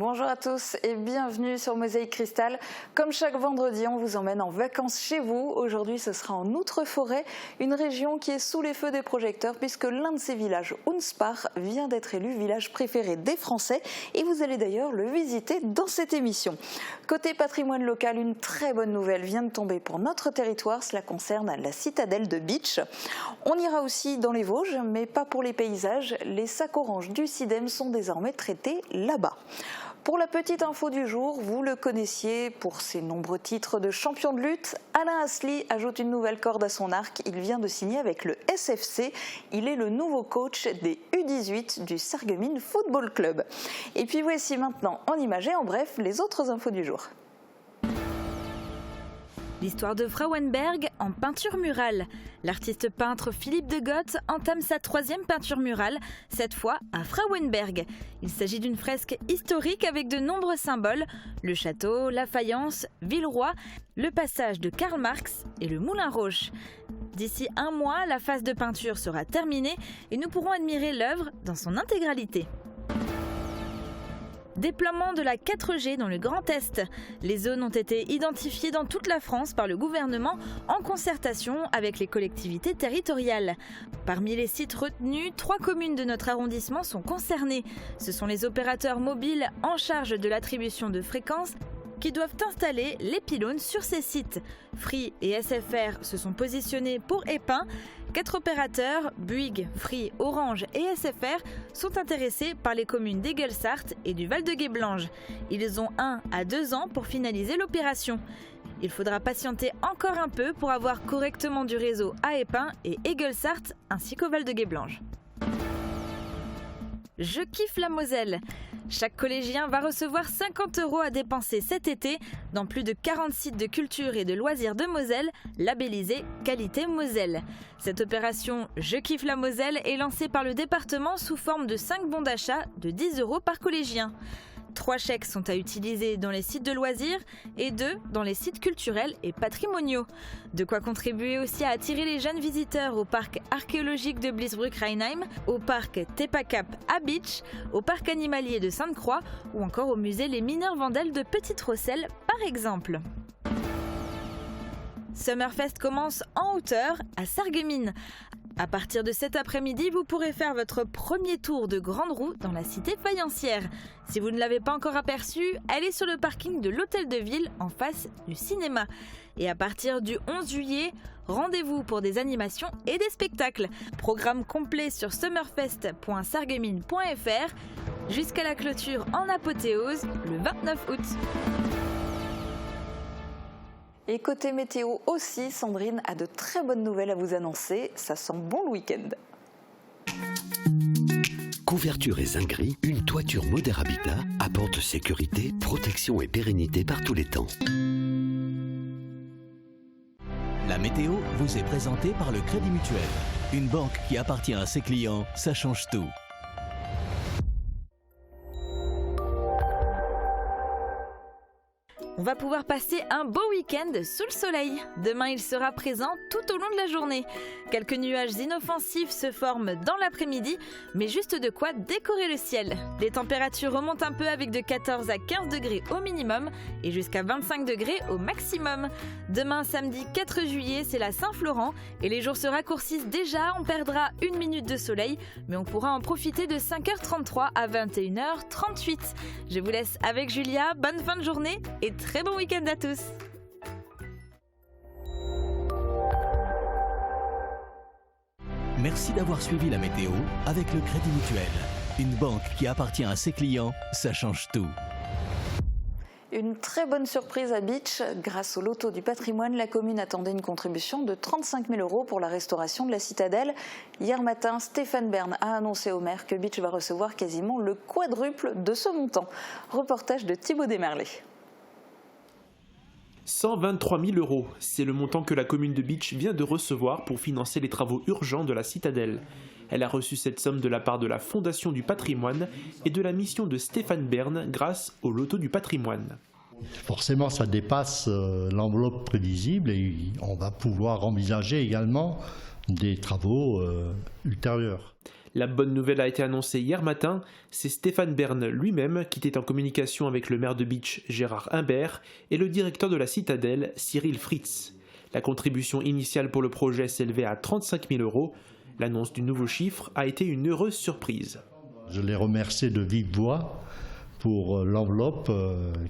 Bonjour à tous et bienvenue sur Mosaïque Cristal. Comme chaque vendredi, on vous emmène en vacances chez vous. Aujourd'hui, ce sera en Outre-Forêt, une région qui est sous les feux des projecteurs puisque l'un de ses villages, Unspar, vient d'être élu village préféré des Français et vous allez d'ailleurs le visiter dans cette émission. Côté patrimoine local, une très bonne nouvelle vient de tomber pour notre territoire. Cela concerne la citadelle de Bitche. On ira aussi dans les Vosges, mais pas pour les paysages. Les sacs oranges du Cidem sont désormais traités là-bas. Pour la petite info du jour, vous le connaissiez pour ses nombreux titres de champion de lutte. Alain Asli ajoute une nouvelle corde à son arc. Il vient de signer avec le SFC. Il est le nouveau coach des U18 du Sarreguemines Football Club. Et puis voici maintenant en images et en bref les autres infos du jour. L'histoire de Frauenberg en peinture murale. L'artiste peintre Philippe de Goth entame sa 3e peinture murale, cette fois à Frauenberg. Il s'agit d'une fresque historique avec de nombreux symboles, le château, la faïence, Villeroy, le passage de Karl Marx et le Moulin Roche. D'ici un mois, la phase de peinture sera terminée et nous pourrons admirer l'œuvre dans son intégralité. Déploiement de la 4G dans le Grand Est. Les zones ont été identifiées dans toute la France par le gouvernement en concertation avec les collectivités territoriales. Parmi les sites retenus, 3 communes de notre arrondissement sont concernées. Ce sont les opérateurs mobiles en charge de l'attribution de fréquences qui doivent installer les pylônes sur ces sites. Free et SFR se sont positionnés pour Épin. 4 opérateurs, Bouygues, Free, Orange et SFR, sont intéressés par les communes d'Aiguelsart et du Val-de-Guéblange. Ils ont 1 à 2 ans pour finaliser l'opération. Il faudra patienter encore un peu pour avoir correctement du réseau à Épin et Aiguelsart ainsi qu'au Val-de-Guéblange. Je kiffe la Moselle. Chaque collégien va recevoir 50 € à dépenser cet été dans plus de 40 sites de culture et de loisirs de Moselle, labellisés Qualité Moselle. Cette opération Je kiffe la Moselle est lancée par le département sous forme de 5 bons d'achat de 10 € par collégien. 3 chèques sont à utiliser dans les sites de loisirs et 2 dans les sites culturels et patrimoniaux. De quoi contribuer aussi à attirer les jeunes visiteurs au parc archéologique de Bliesbruck-Rheinheim, au parc Tepacap à Bitche, au parc animalier de Sainte-Croix ou encore au musée Les Mineurs Vandales de Petite-Rosselle par exemple. Summerfest commence en hauteur à Sarreguemines. À partir de cet après-midi, vous pourrez faire votre premier tour de grande roue dans la cité faïencière. Si vous ne l'avez pas encore aperçue, elle est sur le parking de l'hôtel de ville en face du cinéma. Et à partir du 11 juillet, rendez-vous pour des animations et des spectacles. Programme complet sur summerfest.sarreguemines.fr jusqu'à la clôture en apothéose le 29 août. Et côté météo aussi, Sandrine a de très bonnes nouvelles à vous annoncer. Ça sent bon le week-end. Couverture et zinguerie, une toiture Moder Habitat apporte sécurité, protection et pérennité par tous les temps. La météo vous est présentée par le Crédit Mutuel. Une banque qui appartient à ses clients, ça change tout. On va pouvoir passer un beau week-end sous le soleil. Demain, il sera présent tout au long de la journée. Quelques nuages inoffensifs se forment dans l'après-midi, mais juste de quoi décorer le ciel. Les températures remontent un peu avec de 14 à 15 degrés au minimum et jusqu'à 25 degrés au maximum. Demain, samedi 4 juillet, c'est la Saint-Florent et les jours se raccourcissent déjà. On perdra 1 minute de soleil, mais on pourra en profiter de 5h33 à 21h38. Je vous laisse avec Julia. Bonne fin de journée et très bon week-end à tous. Merci d'avoir suivi la météo avec le Crédit Mutuel. Une banque qui appartient à ses clients, ça change tout. Une très bonne surprise à Bitche. Grâce au loto du patrimoine, la commune attendait une contribution de 35 000 € pour la restauration de la citadelle. Hier matin, Stéphane Bern a annoncé au maire que Bitche va recevoir quasiment le quadruple de ce montant. Reportage de Thibaut Desmerlet. 123 000 €, c'est le montant que la commune de Bitche vient de recevoir pour financer les travaux urgents de la citadelle. Elle a reçu cette somme de la part de la Fondation du patrimoine et de la mission de Stéphane Bern grâce au loto du patrimoine. Forcément, ça dépasse l'enveloppe prévisible et on va pouvoir envisager également des travaux ultérieurs. La bonne nouvelle a été annoncée hier matin, c'est Stéphane Bern lui-même qui était en communication avec le maire de Bitche, Gérard Imbert, et le directeur de la citadelle, Cyril Fritz. La contribution initiale pour le projet s'élevait à 35 000 €. L'annonce du nouveau chiffre a été une heureuse surprise. Je l'ai remercié de vive voix pour l'enveloppe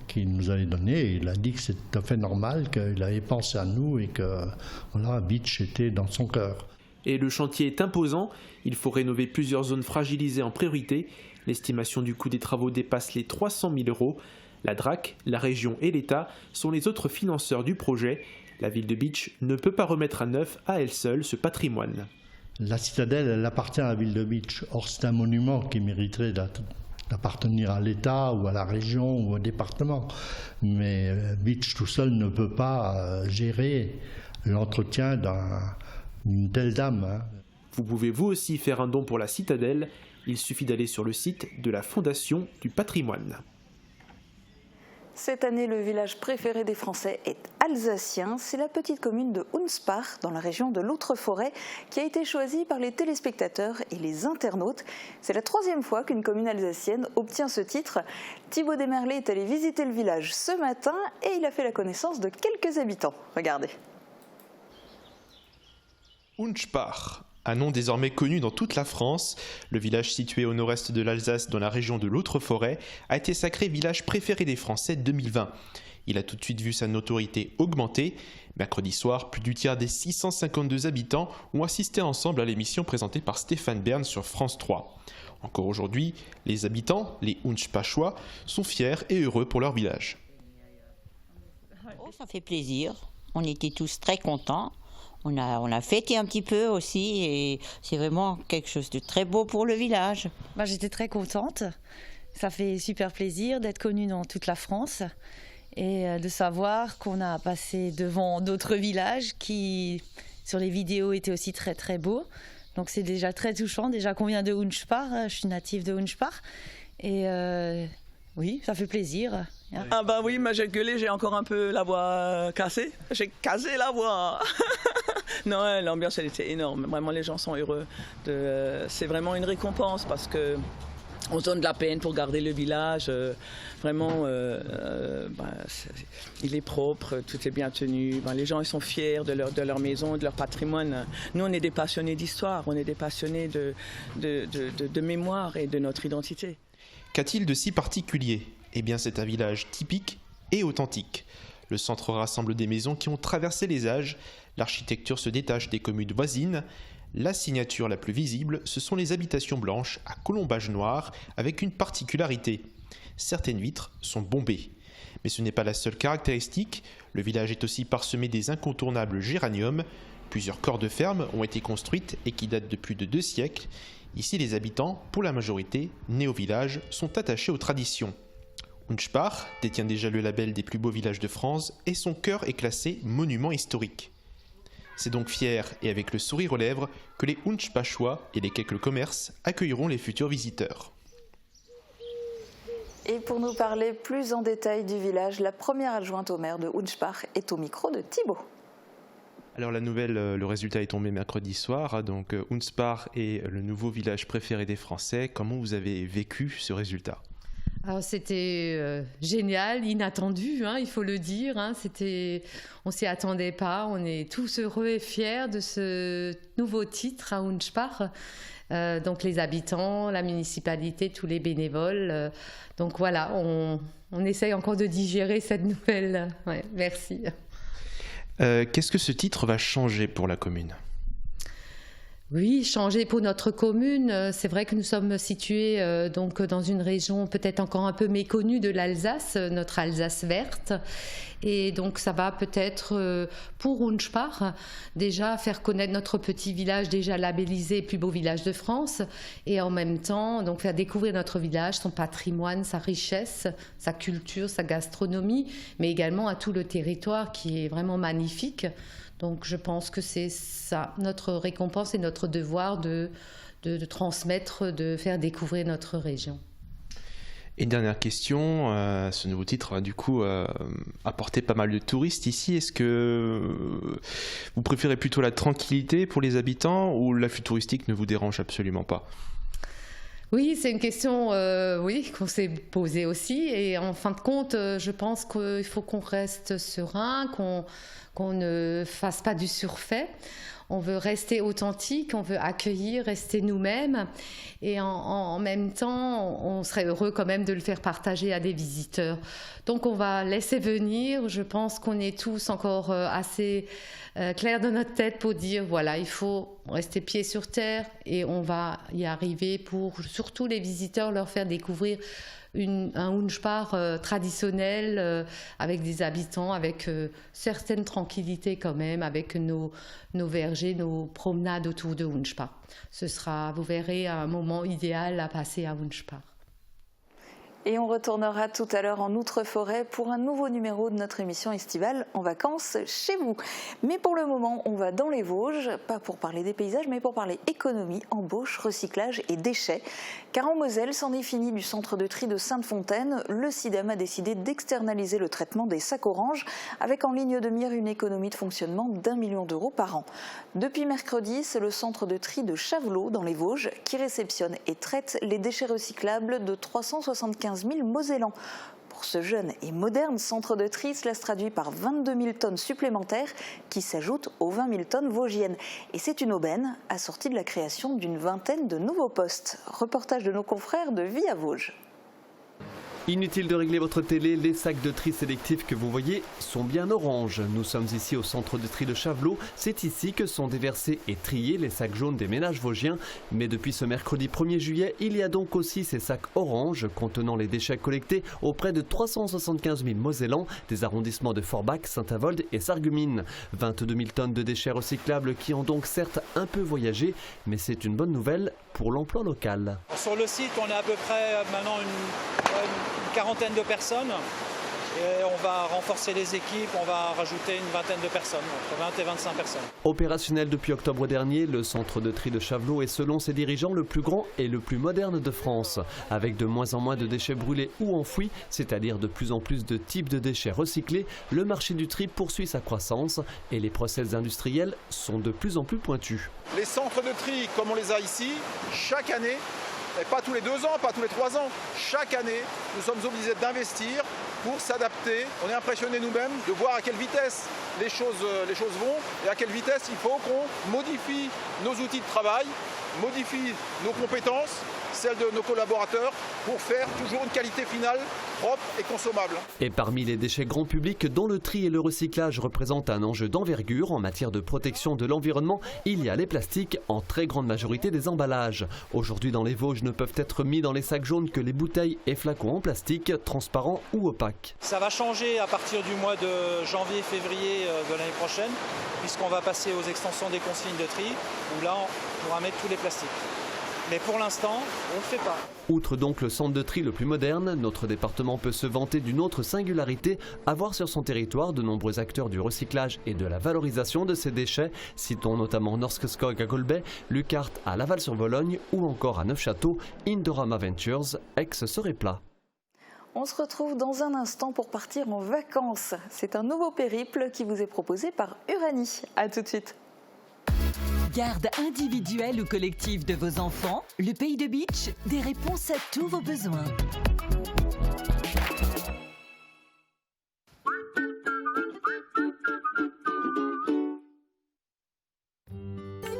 qu'il nous avait donnée. Il a dit que c'était tout à fait normal, qu'il avait pensé à nous et que voilà, Bitche était dans son cœur. Et le chantier est imposant, il faut rénover plusieurs zones fragilisées en priorité. L'estimation du coût des travaux dépasse les 300 000 €. La DRAC, la région et l'État sont les autres financeurs du projet. La ville de Bitche ne peut pas remettre à neuf à elle seule ce patrimoine. La citadelle, elle appartient à la ville de Bitche. Or, c'est un monument qui mériterait d'appartenir à l'État ou à la région ou au département. Mais Bitche tout seul ne peut pas gérer l'entretien d'une telle dame. Vous pouvez vous aussi faire un don pour la citadelle. Il suffit d'aller sur le site de la Fondation du patrimoine. Cette année, le village préféré des Français est alsacien. C'est la petite commune de Hunspach, dans la région de l'Outre-Forêt, qui a été choisie par les téléspectateurs et les internautes. C'est la 3e fois qu'une commune alsacienne obtient ce titre. Thibaut Desmerlet est allé visiter le village ce matin et il a fait la connaissance de quelques habitants. Regardez. Hunspach, un nom désormais connu dans toute la France, le village situé au nord-est de l'Alsace dans la région de l'Outre-Forêt a été sacré village préféré des Français 2020. Il a tout de suite vu sa notoriété augmenter. Mercredi soir, plus du tiers des 652 habitants ont assisté ensemble à l'émission présentée par Stéphane Bern sur France 3. Encore aujourd'hui, les habitants, les Hunspachois, sont fiers et heureux pour leur village. Oh, ça fait plaisir, on était tous très contents. On a fêté un petit peu aussi et c'est vraiment quelque chose de très beau pour le village. J'étais très contente. Ça fait super plaisir d'être connue dans toute la France et de savoir qu'on a passé devant d'autres villages qui, sur les vidéos, étaient aussi très très beaux. Donc c'est déjà très touchant. Déjà qu'on vient de Hunspach, je suis native de Hunspach. Et oui, ça fait plaisir. Ah bah oui, j'ai gueulé, j'ai encore un peu la voix cassée. J'ai cassé la voix. Non, l'ambiance elle était énorme. Vraiment, les gens sont heureux. C'est vraiment une récompense parce que on se donne de la peine pour garder le village. Vraiment, il est propre, tout est bien tenu. Les gens ils sont fiers de leur maison, de leur patrimoine. Nous, on est des passionnés d'histoire, on est des passionnés de mémoire et de notre identité. Qu'a-t-il de si particulier ? Eh bien, c'est un village typique et authentique. Le centre rassemble des maisons qui ont traversé les âges. L'architecture se détache des communes voisines. La signature la plus visible, ce sont les habitations blanches à colombage noir avec une particularité. Certaines vitres sont bombées. Mais ce n'est pas la seule caractéristique. Le village est aussi parsemé des incontournables géraniums. Plusieurs corps de ferme ont été construites et qui datent de plus de 2 siècles. Ici, les habitants, pour la majorité, nés au village, sont attachés aux traditions. Hunspach détient déjà le label des plus beaux villages de France et son cœur est classé monument historique. C'est donc fier et avec le sourire aux lèvres que les Hunspachois et les quelques commerces accueilleront les futurs visiteurs. Et pour nous parler plus en détail du village, la première adjointe au maire de Hunspach est au micro de Thibaut. Alors la nouvelle, le résultat est tombé mercredi soir, donc Hunspach est le nouveau village préféré des Français. Comment vous avez vécu ce résultat ? Alors c'était génial, inattendu, il faut le dire. On s'y attendait pas. On est tous heureux et fiers de ce nouveau titre à Hunspach. Donc les habitants, la municipalité, tous les bénévoles. Donc voilà, on essaye encore de digérer cette nouvelle. Ouais, merci. Qu'est-ce que ce titre va changer pour la commune ? Oui, changer pour notre commune. C'est vrai que nous sommes situés donc dans une région peut-être encore un peu méconnue de l'Alsace, notre Alsace verte. Et donc ça va peut-être pour Hunspach déjà faire connaître notre petit village déjà labellisé plus beau village de France et en même temps donc faire découvrir notre village, son patrimoine, sa richesse, sa culture, sa gastronomie, mais également à tout le territoire qui est vraiment magnifique. Donc je pense que c'est ça, notre récompense et notre devoir de transmettre, de faire découvrir notre région. Et dernière question, ce nouveau titre a du coup apporté pas mal de touristes ici. Est-ce que vous préférez plutôt la tranquillité pour les habitants ou l'afflux touristique ne vous dérange absolument pas ? Oui, c'est une question qu'on s'est posée aussi. Et en fin de compte, je pense qu'il faut qu'on reste serein, qu'on ne fasse pas du surfait. On veut rester authentique, on veut accueillir, rester nous-mêmes. Et en même temps, on serait heureux quand même de le faire partager à des visiteurs. Donc on va laisser venir. Je pense qu'on est tous encore assez clairs dans notre tête pour dire, voilà, il faut rester pieds sur terre et on va y arriver pour surtout les visiteurs, leur faire découvrir un Hunspar traditionnel avec des habitants, avec certaines tranquillités quand même, avec nos vergers, nos promenades autour de Hunspar. Ce sera, vous verrez, un moment idéal à passer à Hunspar. Et on retournera tout à l'heure en Outre-Forêt pour un nouveau numéro de notre émission estivale En vacances chez vous. Mais pour le moment, on va dans les Vosges, pas pour parler des paysages, mais pour parler économie, embauche, recyclage et déchets. Car en Moselle, c'en est fini du centre de tri de Sainte-Fontaine. Le CIDEM a décidé d'externaliser le traitement des sacs oranges, avec en ligne de mire une économie de fonctionnement d'1 million d'euros par an. Depuis mercredi, c'est le centre de tri de Chavelot, dans les Vosges, qui réceptionne et traite les déchets recyclables de 375 000 Mosellans. Pour ce jeune et moderne centre de tri, cela se traduit par 22 000 tonnes supplémentaires qui s'ajoutent aux 20 000 tonnes vosgiennes. Et c'est une aubaine assortie de la création d'une vingtaine de nouveaux postes. Reportage de nos confrères de Vie à Vosges. Inutile de régler votre télé, les sacs de tri sélectifs que vous voyez sont bien oranges. Nous sommes ici au centre de tri de Chavelot. C'est ici que sont déversés et triés les sacs jaunes des ménages vosgiens. Mais depuis ce mercredi 1er juillet, il y a donc aussi ces sacs oranges contenant les déchets collectés auprès de 375 000 Mosellans des arrondissements de Forbach, Saint-Avold et Sarreguemines. 22 000 tonnes de déchets recyclables qui ont donc certes un peu voyagé, mais c'est une bonne nouvelle pour l'emploi local. Sur le site, on est à peu près maintenant une quarantaine de personnes et on va renforcer les équipes, on va rajouter une vingtaine de personnes, entre 20 et 25 personnes. Opérationnel depuis octobre dernier, le centre de tri de Chavelot est selon ses dirigeants le plus grand et le plus moderne de France. Avec de moins en moins de déchets brûlés ou enfouis, c'est-à-dire de plus en plus de types de déchets recyclés, le marché du tri poursuit sa croissance et les process industriels sont de plus en plus pointus. Les centres de tri, comme on les a ici, chaque année, et pas tous les 2 ans, pas tous les 3 ans, chaque année, nous sommes obligés d'investir pour s'adapter. On est impressionnés nous-mêmes de voir à quelle vitesse les choses vont et à quelle vitesse il faut qu'on modifie nos outils de travail, modifie nos compétences, celles de nos collaborateurs, pour faire toujours une qualité finale propre et consommable. Et parmi les déchets grand public dont le tri et le recyclage représentent un enjeu d'envergure en matière de protection de l'environnement, il y a les plastiques, en très grande majorité des emballages. Aujourd'hui dans les Vosges ne peuvent être mis dans les sacs jaunes que les bouteilles et flacons en plastique, transparents ou opaques. Ça va changer à partir du mois de janvier-février de l'année prochaine, puisqu'on va passer aux extensions des consignes de tri, où là on pourra mettre tous les plastiques. Mais pour l'instant, on ne le fait pas. Outre donc le centre de tri le plus moderne, notre département peut se vanter d'une autre singularité, avoir sur son territoire de nombreux acteurs du recyclage et de la valorisation de ces déchets. Citons notamment Norske Skog à Golbey, Lucart à Laval-sur-Vologne ou encore à Neufchâteau, Indorama Ventures, ex-Sorepla. On se retrouve dans un instant pour partir en vacances. C'est un nouveau périple qui vous est proposé par Uranie. A tout de suite. Garde individuelle ou collective de vos enfants, le Pays de Beach, des réponses à tous vos besoins.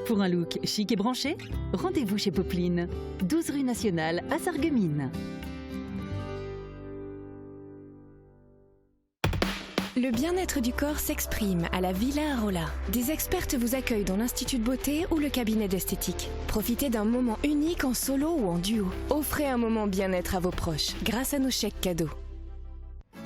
Pour un look chic et branché, rendez-vous chez Popeline, 12 rue Nationale à Sarreguemines. Le bien-être du corps s'exprime à la Villa Arola. Des expertes vous accueillent dans l'Institut de beauté ou le cabinet d'esthétique. Profitez d'un moment unique en solo ou en duo. Offrez un moment bien-être à vos proches grâce à nos chèques cadeaux.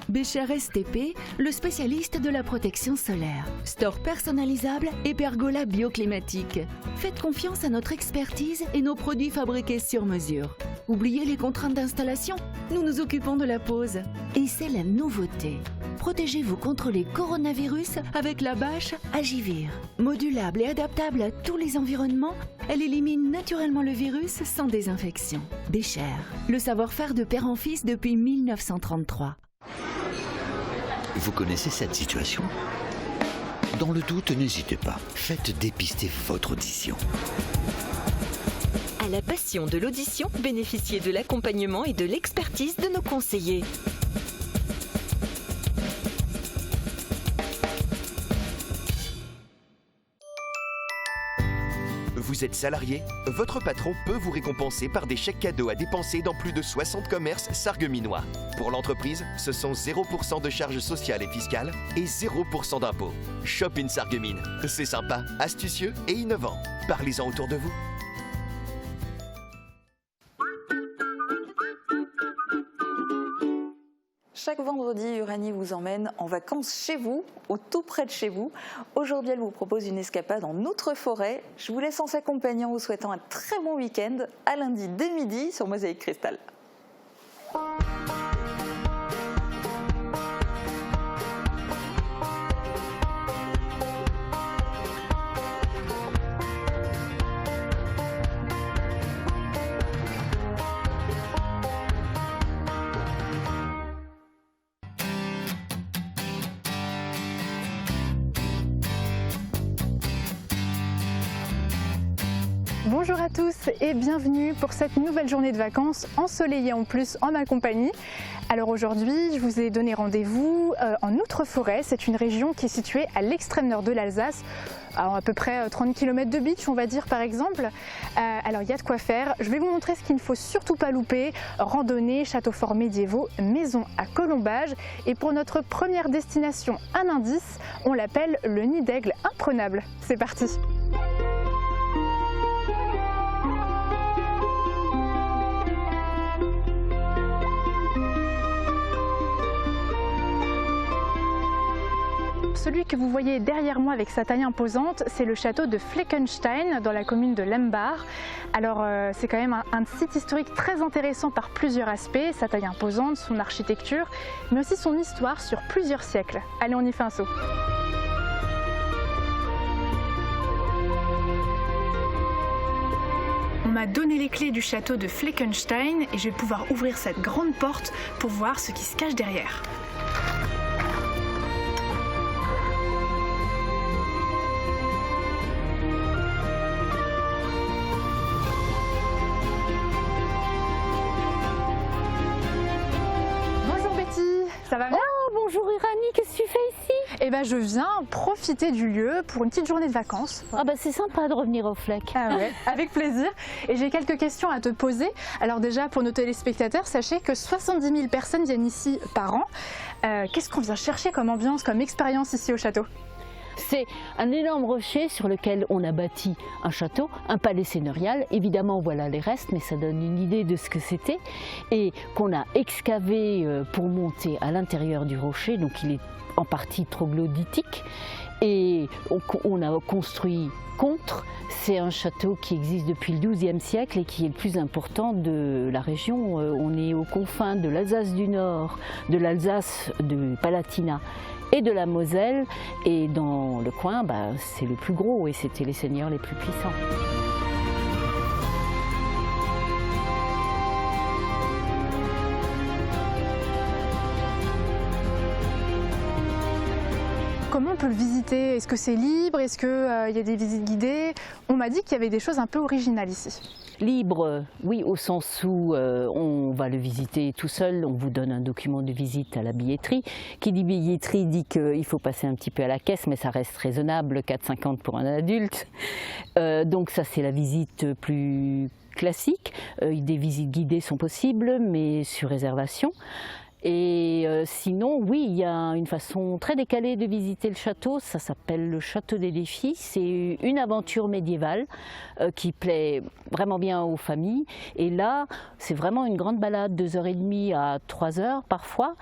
Bécher STP, le spécialiste de la protection solaire. Store personnalisable et pergola bioclimatique. Faites confiance à notre expertise et nos produits fabriqués sur mesure. Oubliez les contraintes d'installation, nous nous occupons de la pose. Et c'est la nouveauté. protégez-vous contre les coronavirus avec la bâche Agivir. Modulable et adaptable à tous les environnements, elle élimine naturellement le virus sans désinfection. Bécher, le savoir-faire de père en fils depuis 1933. Vous connaissez cette situation? Dans le doute, n'hésitez pas. Faites dépister votre audition. À la passion de l'audition, bénéficiez de l'accompagnement et de l'expertise de nos conseillers. Vous êtes salarié? Votre patron peut vous récompenser par des chèques cadeaux à dépenser dans plus de 60 commerces sarregueminois. Pour l'entreprise, ce sont 0% de charges sociales et fiscales et 0% d'impôts. Shop in Sarreguemines. C'est sympa, astucieux et innovant. Parlez-en autour de vous. Chaque vendredi, Uranie vous emmène en vacances chez vous, ou tout près de chez vous. Aujourd'hui, elle vous propose une escapade en outre-forêt. Je vous laisse en s'accompagner en vous souhaitant un très bon week-end. À lundi dès midi sur Mosaïque Cristal. Bonjour à tous et bienvenue pour cette nouvelle journée de vacances ensoleillée en plus en ma compagnie. Alors aujourd'hui, je vous ai donné rendez-vous en Outre-Forêt. C'est une région qui est située à l'extrême nord de l'Alsace, à peu près 30 km de beach, on va dire par exemple. Alors il y a de quoi faire. Je vais vous montrer ce qu'il ne faut surtout pas louper. Randonnée, châteaux forts médiévaux, maisons à colombage. Et pour notre première destination, un indice, on l'appelle le nid d'aigle imprenable. C'est parti! Celui que vous voyez derrière moi avec sa taille imposante, c'est le château de Fleckenstein dans la commune de Lembach. Alors c'est quand même un site historique très intéressant par plusieurs aspects, sa taille imposante, son architecture, mais aussi son histoire sur plusieurs siècles. Allez, on y fait un saut. On m'a donné les clés du château de Fleckenstein et je vais pouvoir ouvrir cette grande porte pour voir ce qui se cache derrière. Ça va bien? Oh, bonjour Uranie, qu'est-ce que tu fais ici? Eh ben, je viens profiter du lieu pour une petite journée de vacances. Ah bah c'est sympa de revenir au Fleck. Ah ouais, avec plaisir. Et j'ai quelques questions à te poser. Alors déjà, pour nos téléspectateurs, sachez que 70 000 personnes viennent ici par an. Qu'est-ce qu'on vient chercher comme ambiance, comme expérience ici au château? C'est un énorme rocher sur lequel on a bâti un château, un palais seigneurial. Évidemment, voilà les restes, mais ça donne une idée de ce que c'était. Et qu'on a excavé pour monter à l'intérieur du rocher, donc il est en partie troglodytique. Et on a construit contre. C'est un château qui existe depuis le XIIe siècle et qui est le plus important de la région. On est aux confins de l'Alsace du Nord, de l'Alsace du Palatinat et de la Moselle, et dans le coin, c'est le plus gros et c'était les seigneurs les plus puissants. Comment on peut le visiter? Est-ce que c'est libre? Est-ce qu'il y a des visites guidées? On m'a dit qu'il y avait des choses un peu originales ici. Libre, oui, au sens où on va le visiter tout seul, on vous donne un document de visite à la billetterie. Qui dit billetterie dit qu'il faut passer un petit peu à la caisse, mais ça reste raisonnable, 4,50 pour un adulte. Donc ça, c'est la visite plus classique. Des visites guidées sont possibles, mais sur réservation. Et sinon, oui, il y a une façon très décalée de visiter le château, ça s'appelle le château des défis. C'est une aventure médiévale qui plaît vraiment bien aux familles. Et là, c'est vraiment une grande balade, 2h30 à 3h parfois.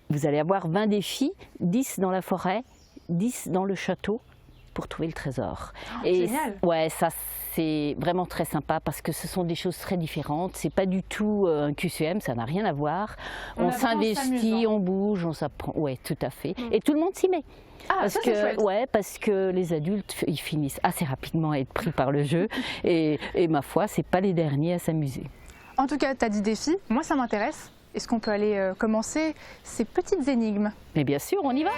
Vous allez avoir 20 défis, 10 dans la forêt, 10 dans le château pour trouver le trésor. Oh, génial. Ouais, ça c'est vraiment très sympa parce que ce sont des choses très différentes. C'est pas du tout un QCM, ça n'a rien à voir. On s'investit, on bouge, on s'apprend. Ouais, tout à fait. Et tout le monde s'y met. Parce que les adultes, ils finissent assez rapidement à être pris par le jeu. Et ma foi, c'est pas les derniers à s'amuser. En tout cas, tu as dit défi. Moi, ça m'intéresse. Est-ce qu'on peut aller commencer ces petites énigmes? Mais bien sûr, on y va.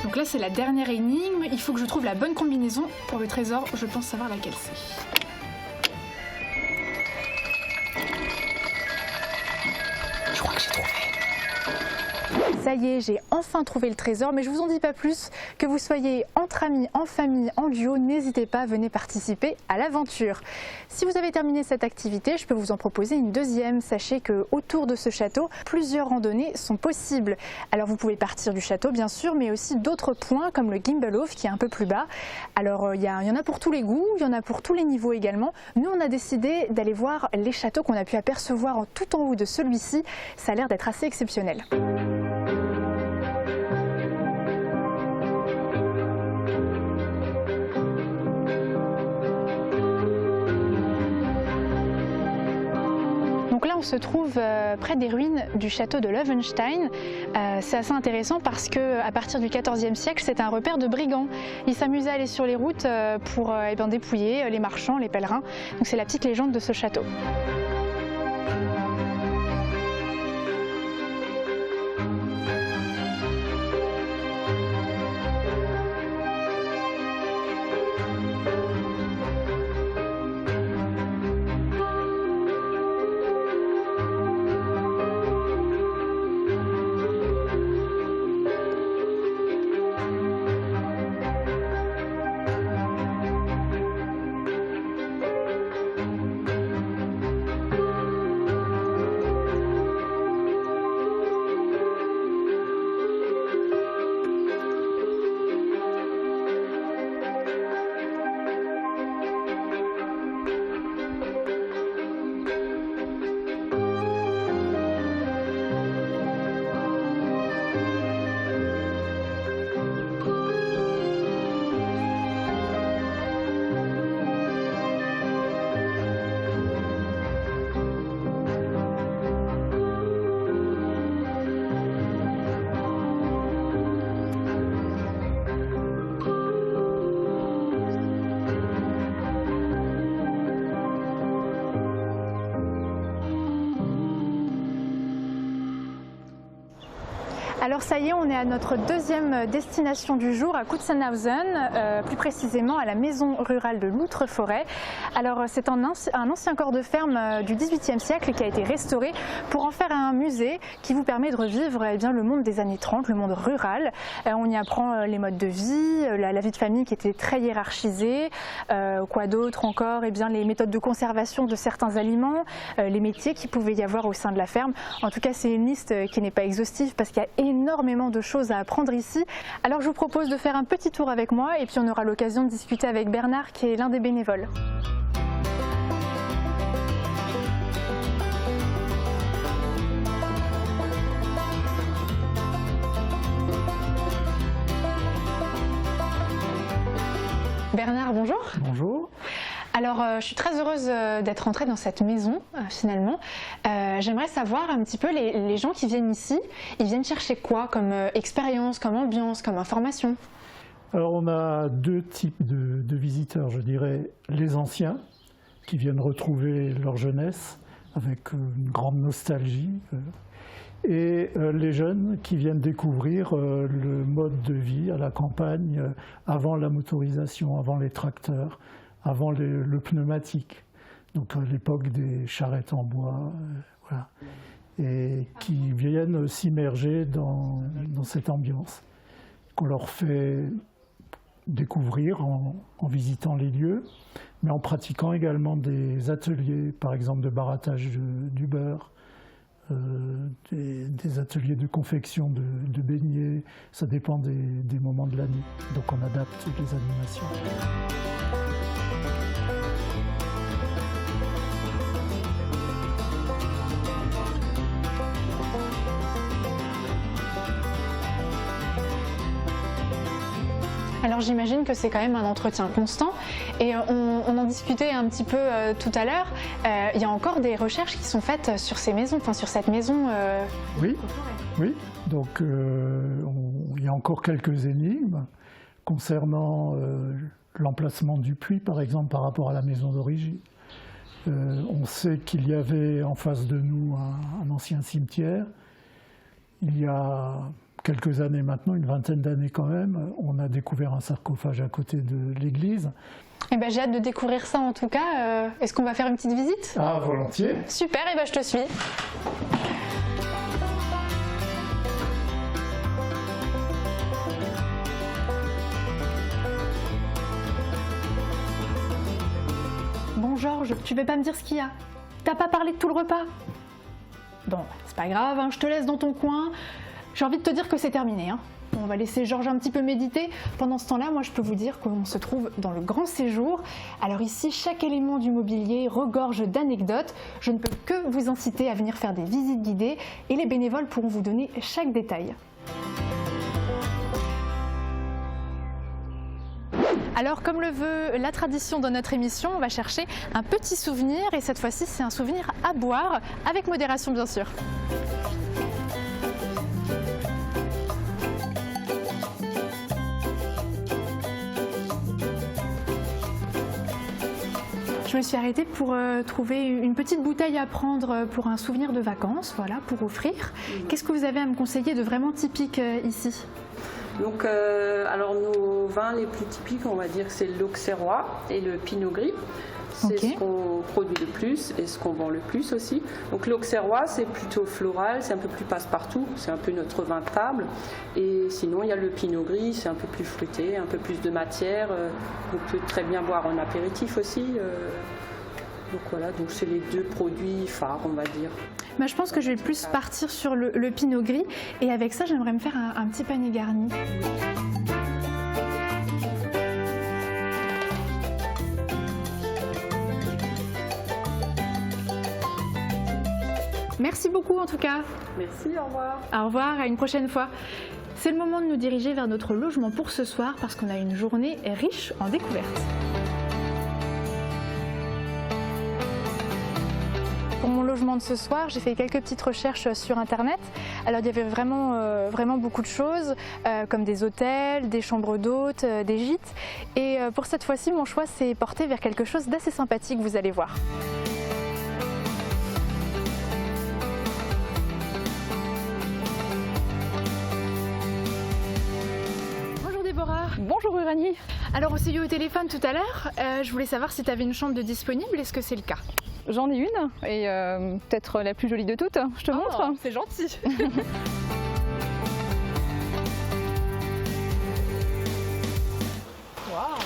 Donc là, c'est la dernière énigme. Il faut que je trouve la bonne combinaison pour le trésor. Je pense savoir laquelle c'est. Je crois que j'ai trouvé. Ça y est, j'ai enfin trouvé le trésor, mais je vous en dis pas plus. Que vous soyez entre amis, en famille, en duo, n'hésitez pas, venez participer à l'aventure. Si vous avez terminé cette activité, je peux vous en proposer une deuxième. Sachez que autour de ce château, plusieurs randonnées sont possibles. Alors vous pouvez partir du château bien sûr, mais aussi d'autres points comme le Gimbalhof qui est un peu plus bas. Alors il y en a pour tous les goûts, il y en a pour tous les niveaux également. Nous on a décidé d'aller voir les châteaux qu'on a pu apercevoir tout en haut de celui-ci. Ça a l'air d'être assez exceptionnel. Donc là, on se trouve près des ruines du château de Löwenstein. C'est assez intéressant parce qu'à partir du XIVe siècle, c'est un repère de brigands. Ils s'amusaient à aller sur les routes pour dépouiller les marchands, les pèlerins. Donc c'est la petite légende de ce château. Alors ça y est, on est à notre deuxième destination du jour, à Kutzenhausen, plus précisément à la maison rurale de Loutre-Forêt. Alors c'est un ancien corps de ferme du XVIIIe siècle qui a été restauré pour en faire un musée qui vous permet de revivre le monde des années 30, le monde rural. On y apprend les modes de vie, la vie de famille qui était très hiérarchisée, quoi d'autre encore, les méthodes de conservation de certains aliments, les métiers qu'il pouvait y avoir au sein de la ferme. En tout cas, c'est une liste qui n'est pas exhaustive parce qu'il y a énormément de choses à apprendre ici. Alors je vous propose de faire un petit tour avec moi et puis on aura l'occasion de discuter avec Bernard qui est l'un des bénévoles. Bernard, bonjour. Bonjour. Alors, je suis très heureuse d'être entrée dans cette maison, finalement. J'aimerais savoir un petit peu, les gens qui viennent ici, ils viennent chercher quoi comme expérience, comme ambiance, comme information? Alors, on a deux types de visiteurs, je dirais. Les anciens, qui viennent retrouver leur jeunesse avec une grande nostalgie. Et les jeunes qui viennent découvrir le mode de vie à la campagne avant la motorisation, avant les tracteurs, avant le pneumatique, donc à l'époque des charrettes en bois, voilà, et qui viennent s'immerger dans cette ambiance qu'on leur fait découvrir en visitant les lieux, mais en pratiquant également des ateliers, par exemple de barattage du beurre, des ateliers de confection de beignets, ça dépend des moments de l'année, donc on adapte les animations. Alors j'imagine que c'est quand même un entretien constant et on en discutait un petit peu tout à l'heure. Il y a encore des recherches qui sont faites sur ces maisons, enfin sur cette maison. Oui, oui. Donc il y a encore quelques énigmes concernant l'emplacement du puits, par exemple, par rapport à la maison d'origine. On sait qu'il y avait en face de nous un ancien cimetière. Il y a quelques années maintenant, une vingtaine d'années quand même, on a découvert un sarcophage à côté de l'église. Eh ben, j'ai hâte de découvrir ça en tout cas. Est-ce qu'on va faire une petite visite? Ah, volontiers. Super, et ben, je te suis. Bon Georges, tu veux pas me dire ce qu'il y a? T'as pas parlé de tout le repas? Bon, c'est pas grave, hein, je te laisse dans ton coin. J'ai envie de te dire que c'est terminé. Hein. On va laisser Georges un petit peu méditer. Pendant ce temps-là, moi je peux vous dire qu'on se trouve dans le grand séjour. Alors ici, chaque élément du mobilier regorge d'anecdotes. Je ne peux que vous inciter à venir faire des visites guidées et les bénévoles pourront vous donner chaque détail. Alors comme le veut la tradition dans notre émission, on va chercher un petit souvenir et cette fois-ci c'est un souvenir à boire, avec modération bien sûr. Je me suis arrêtée pour trouver une petite bouteille à prendre pour un souvenir de vacances, voilà, pour offrir. Qu'est-ce que vous avez à me conseiller de vraiment typique ici ? Donc, alors nos vins les plus typiques, on va dire que c'est l'Auxerrois et le Pinot Gris. C'est ce qu'on produit le plus et ce qu'on vend le plus aussi. Donc l'Auxerrois, c'est plutôt floral, c'est un peu plus passe-partout, c'est un peu notre vin de table. Et sinon, il y a le Pinot Gris, c'est un peu plus fruité, un peu plus de matière. On peut très bien boire en apéritif aussi. Donc voilà, donc c'est les deux produits phares, on va dire. Bah, je pense que je vais plus partir sur le Pinot Gris. Et avec ça, j'aimerais me faire un petit panier garni. Merci beaucoup en tout cas. Merci, au revoir. Au revoir, à une prochaine fois. C'est le moment de nous diriger vers notre logement pour ce soir parce qu'on a une journée riche en découvertes. Pour mon logement de ce soir, j'ai fait quelques petites recherches sur internet. Alors il y avait vraiment beaucoup de choses, comme des hôtels, des chambres d'hôtes, des gîtes. Et pour cette fois-ci, mon choix s'est porté vers quelque chose d'assez sympathique, vous allez voir. Bonjour Uranie. Alors on s'est eu au téléphone tout à l'heure, je voulais savoir si tu avais une chambre de disponible, est-ce que c'est le cas? J'en ai une et peut-être la plus jolie de toutes, je te montre. C'est gentil. Wow.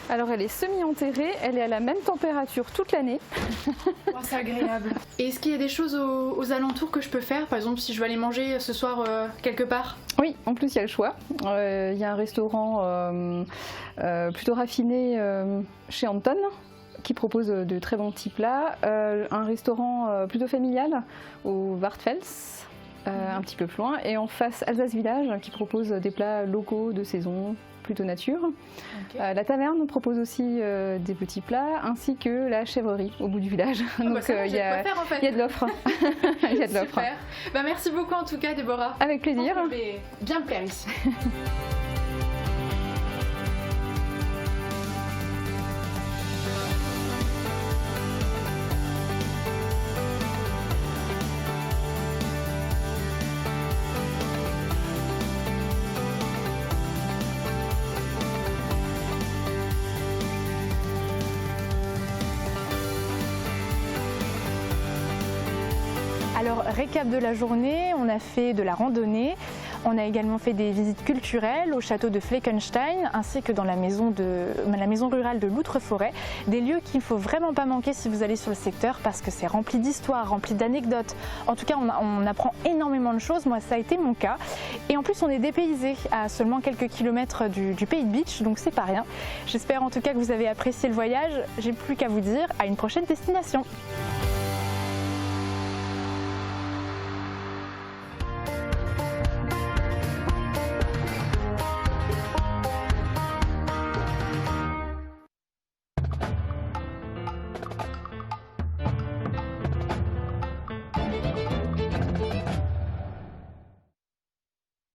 Alors elle est semi-enterrée, elle est à la même température toute l'année. Oh, c'est agréable. Et est-ce qu'il y a des choses aux alentours que je peux faire? Par exemple si je veux aller manger ce soir quelque part? Oui, en plus il y a le choix. Il y a un restaurant plutôt raffiné chez Anton qui propose de très bons petits plats. Un restaurant plutôt familial au Wartfels, un petit peu plus loin. Et en face Alsace Village qui propose des plats locaux de saison, plutôt nature. Okay. La taverne propose aussi des petits plats, ainsi que la chèvrerie au bout du village. Donc il y a de l'offre. Il y a de l'offre. Super. Bah, merci beaucoup en tout cas Déborah. Avec plaisir. Je vais bien me plaire ici. Alors, récap de la journée, on a fait de la randonnée, on a également fait des visites culturelles au château de Fleckenstein ainsi que dans la maison rurale de l'Outre-Forêt, des lieux qu'il ne faut vraiment pas manquer si vous allez sur le secteur parce que c'est rempli d'histoires, rempli d'anecdotes. En tout cas, on apprend énormément de choses, moi ça a été mon cas. Et en plus, on est dépaysé à seulement quelques kilomètres du Pays de Bitche, donc c'est pas rien. J'espère en tout cas que vous avez apprécié le voyage, j'ai plus qu'à vous dire à une prochaine destination.